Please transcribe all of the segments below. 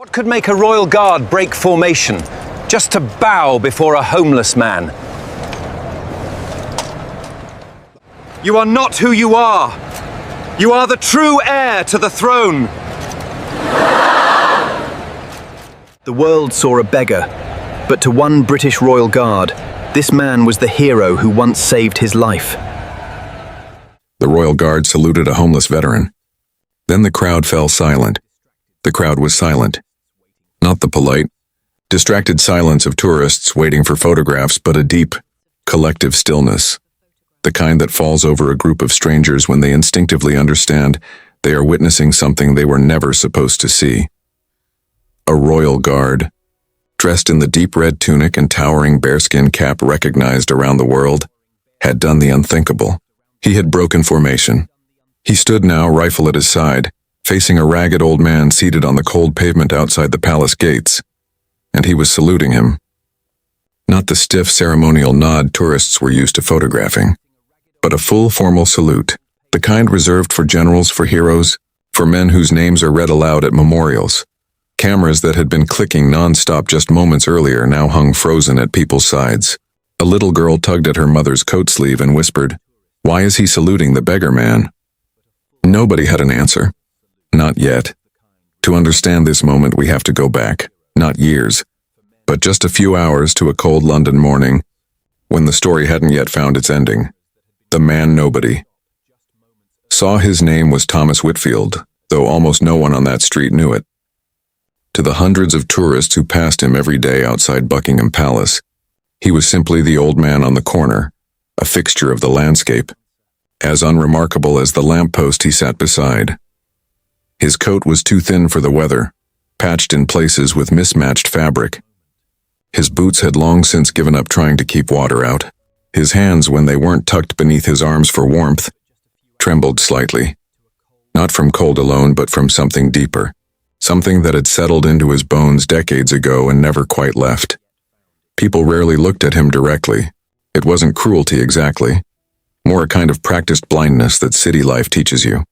What could make a royal guard break formation just to bow before a homeless man? You are not who you are. You are the true heir to the throne. The world saw a beggar, but to one British royal guard, this man was the hero who once saved his life. The royal guard saluted a homeless veteran. Then the crowd fell silent. The crowd was silent. Not the polite, distracted silence of tourists waiting for photographs, but a deep, collective stillness. The kind that falls over a group of strangers when they instinctively understand they are witnessing something they were never supposed to see. A royal guard, dressed in the deep red tunic and towering bearskin cap recognized around the world, had done the unthinkable. He had broken formation. He stood now, rifle at his side, facing a ragged old man seated on the cold pavement outside the palace gates, and he was saluting him. Not the stiff ceremonial nod tourists were used to photographing, but a full formal salute, the kind reserved for generals, for heroes, for men whose names are read aloud at memorials. Cameras that had been clicking non-stop just moments earlier now hung frozen at people's sides. A little girl tugged at her mother's coat sleeve and whispered, "Why is he saluting the beggar man?" Nobody had an answer. Not yet. To understand this moment, we have to go back, not years, but just a few hours to a cold London morning, when the story hadn't yet found its ending. The man nobody saw. His name was Thomas Whitfield, though almost no one on that street knew it. To the hundreds of tourists who passed him every day outside Buckingham Palace, he was simply the old man on the corner, a fixture of the landscape, as unremarkable as the lamppost he sat beside. His coat was too thin for the weather, patched in places with mismatched fabric. His boots had long since given up trying to keep water out. His hands, when they weren't tucked beneath his arms for warmth, trembled slightly. Not from cold alone, but from something deeper, something that had settled into his bones decades ago and never quite left. People rarely looked at him directly. It wasn't cruelty exactly, more a kind of practiced blindness that city life teaches you.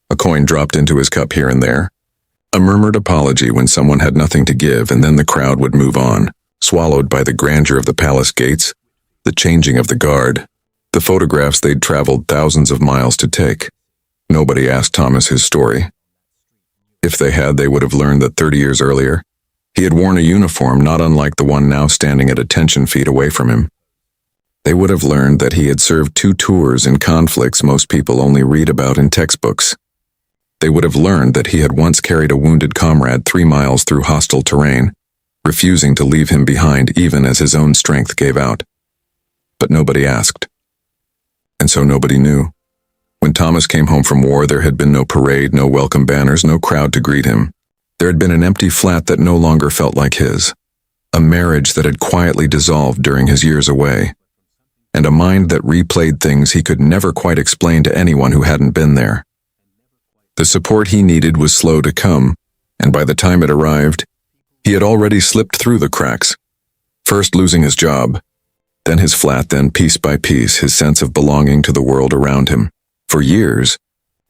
A coin dropped into his cup here and there, a murmured apology when someone had nothing to give, and then the crowd would move on, swallowed by the grandeur of the palace gates, the changing of the guard, the photographs they'd traveled thousands of miles to take. Nobody asked Thomas his story. If they had, they would have learned that 30 years earlier, he had worn a uniform not unlike the one now standing at attention feet away from him. They would have learned that he had served 2 tours in conflicts most people only read about in textbooks. They would have learned that he had once carried a wounded comrade 3 miles through hostile terrain, refusing to leave him behind even as his own strength gave out. But nobody asked. And so nobody knew. When Thomas came home from war, there had been no parade, no welcome banners, no crowd to greet him. There had been an empty flat that no longer felt like his, a marriage that had quietly dissolved during his years away, and a mind that replayed things he could never quite explain to anyone who hadn't been there. The support he needed was slow to come, and by the time it arrived, he had already slipped through the cracks, first losing his job, then his flat, then piece by piece his sense of belonging to the world around him. For years,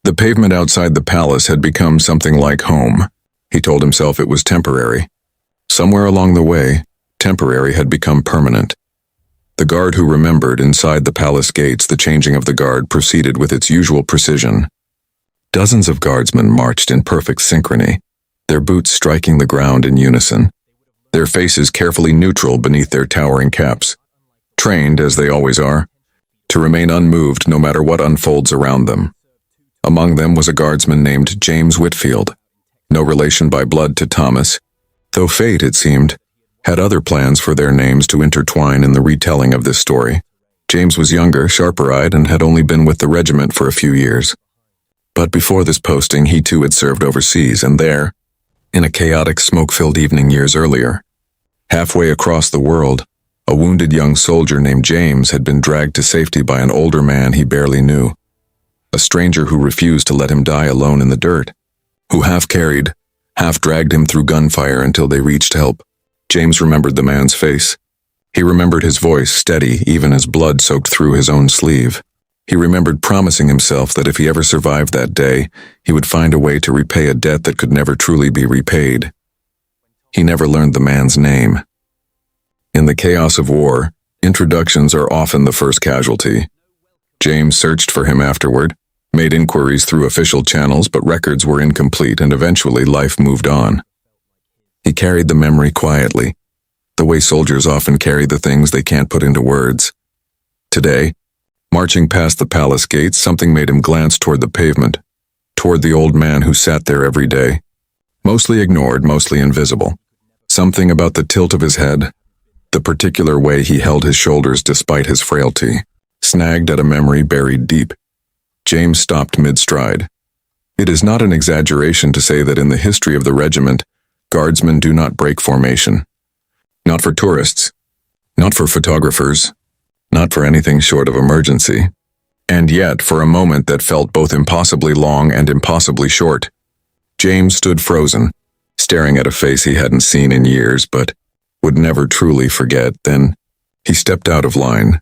the pavement outside the palace had become something like home. He told himself it was temporary. Somewhere along the way, temporary had become permanent. The guard who remembered inside the palace gates the changing of the guard proceeded with its usual precision. Dozens of guardsmen marched in perfect synchrony, their boots striking the ground in unison, their faces carefully neutral beneath their towering caps, trained, as they always are, to remain unmoved no matter what unfolds around them. Among them was a guardsman named James Whitfield, no relation by blood to Thomas, though fate, it seemed, had other plans for their names to intertwine in the retelling of this story. James was younger, sharper-eyed, and had only been with the regiment for a few years. But before this posting, he too had served overseas, and there, in a chaotic, smoke-filled evening years earlier, halfway across the world, a wounded young soldier named James had been dragged to safety by an older man he barely knew, a stranger who refused to let him die alone in the dirt, who half carried, half dragged him through gunfire until they reached help. James remembered the man's face. He remembered his voice, steady even as blood soaked through his own sleeve. He remembered promising himself that if he ever survived that day, he would find a way to repay a debt that could never truly be repaid. He never learned the man's name. In the chaos of war, introductions are often the first casualty. James searched for him afterward, made inquiries through official channels, but records were incomplete, and eventually life moved on. He carried the memory quietly, the way soldiers often carry the things they can't put into words. Today, marching past the palace gates, something made him glance toward the pavement, toward the old man who sat there every day, mostly ignored, mostly invisible. Something about the tilt of his head, the particular way he held his shoulders despite his frailty, snagged at a memory buried deep. James stopped mid-stride. It is not an exaggeration to say that in the history of the regiment, guardsmen do not break formation. Not for tourists, not for photographers, not for anything short of emergency. And yet, for a moment that felt both impossibly long and impossibly short, James stood frozen, staring at a face he hadn't seen in years but would never truly forget. Then he stepped out of line.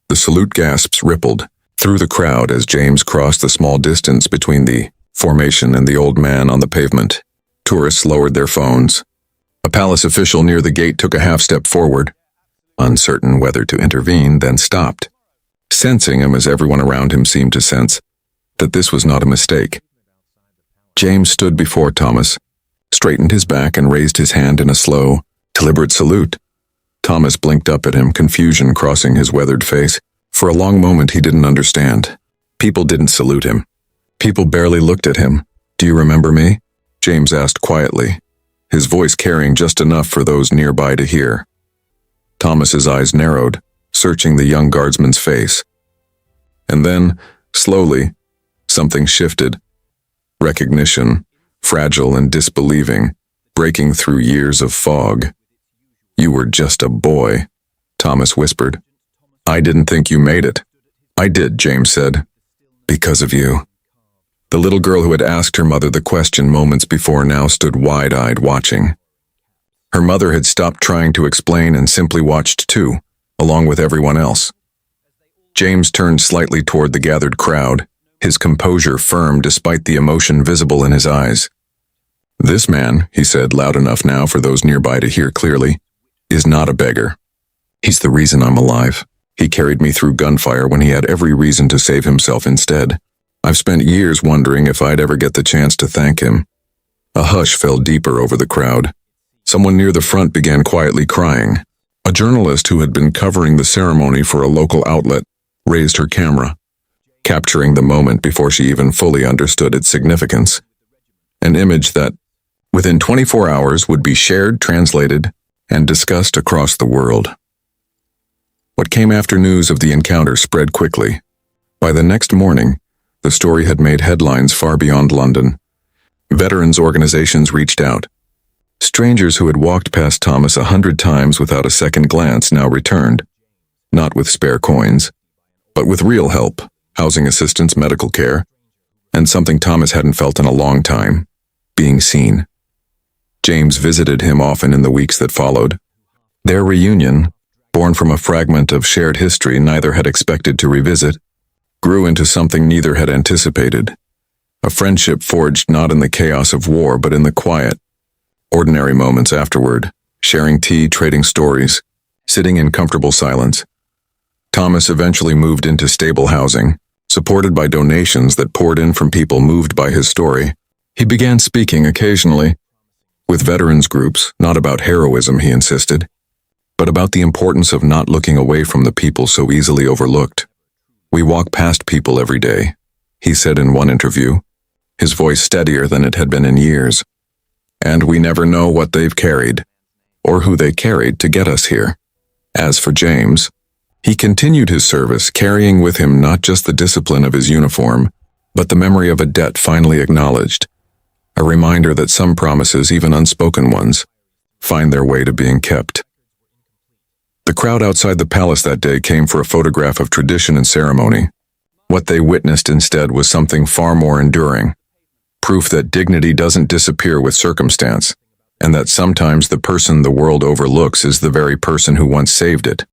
The salute gasps rippled through the crowd as James crossed the small distance between the formation and the old man on the pavement. Tourists lowered their phones. A palace official near the gate took a half-step forward, uncertain whether to intervene, then stopped, sensing him as everyone around him seemed to sense that this was not a mistake. James stood before Thomas, straightened his back and raised his hand in a slow, deliberate salute. Thomas blinked up at him, confusion crossing his weathered face. For a long moment he didn't understand. People didn't salute him. People barely looked at him. "Do you remember me?" James asked quietly, his voice carrying just enough for those nearby to hear. Thomas's eyes narrowed, searching the young guardsman's face. And then, slowly, something shifted. Recognition, fragile and disbelieving, breaking through years of fog. "You were just a boy," Thomas whispered. "I didn't think you made it." "I did," James said. "Because of you." The little girl who had asked her mother the question moments before now stood wide-eyed watching. Her mother had stopped trying to explain and simply watched too, along with everyone else. James turned slightly toward the gathered crowd, his composure firm despite the emotion visible in his eyes. "This man," he said loud enough now for those nearby to hear clearly, "is not a beggar. He's the reason I'm alive. He carried me through gunfire when he had every reason to save himself instead. I've spent years wondering if I'd ever get the chance to thank him." A hush fell deeper over the crowd. Someone near the front began quietly crying. A journalist who had been covering the ceremony for a local outlet raised her camera, capturing the moment before she even fully understood its significance. An image that, within 24 hours, would be shared, translated, and discussed across the world. What came after news of the encounter spread quickly. By the next morning, the story had made headlines far beyond London. Veterans organizations reached out. Strangers who had walked past Thomas 100 times without a second glance now returned, not with spare coins, but with real help, housing assistance, medical care, and something Thomas hadn't felt in a long time, being seen. James visited him often in the weeks that followed. Their reunion, born from a fragment of shared history neither had expected to revisit, grew into something neither had anticipated. A friendship forged not in the chaos of war but in the quiet, ordinary moments afterward, sharing tea, trading stories, sitting in comfortable silence. Thomas eventually moved into stable housing, supported by donations that poured in from people moved by his story. He began speaking occasionally, with veterans groups, not about heroism, he insisted, but about the importance of not looking away from the people so easily overlooked. "We walk past people every day," he said in one interview, his voice steadier than it had been in years. "And we never know what they've carried, or who they carried to get us here." As for James, he continued his service, carrying with him not just the discipline of his uniform, but the memory of a debt finally acknowledged, a reminder that some promises, even unspoken ones, find their way to being kept. The crowd outside the palace that day came for a photograph of tradition and ceremony. What they witnessed instead was something far more enduring, proof that dignity doesn't disappear with circumstance, and that sometimes the person the world overlooks is the very person who once saved it.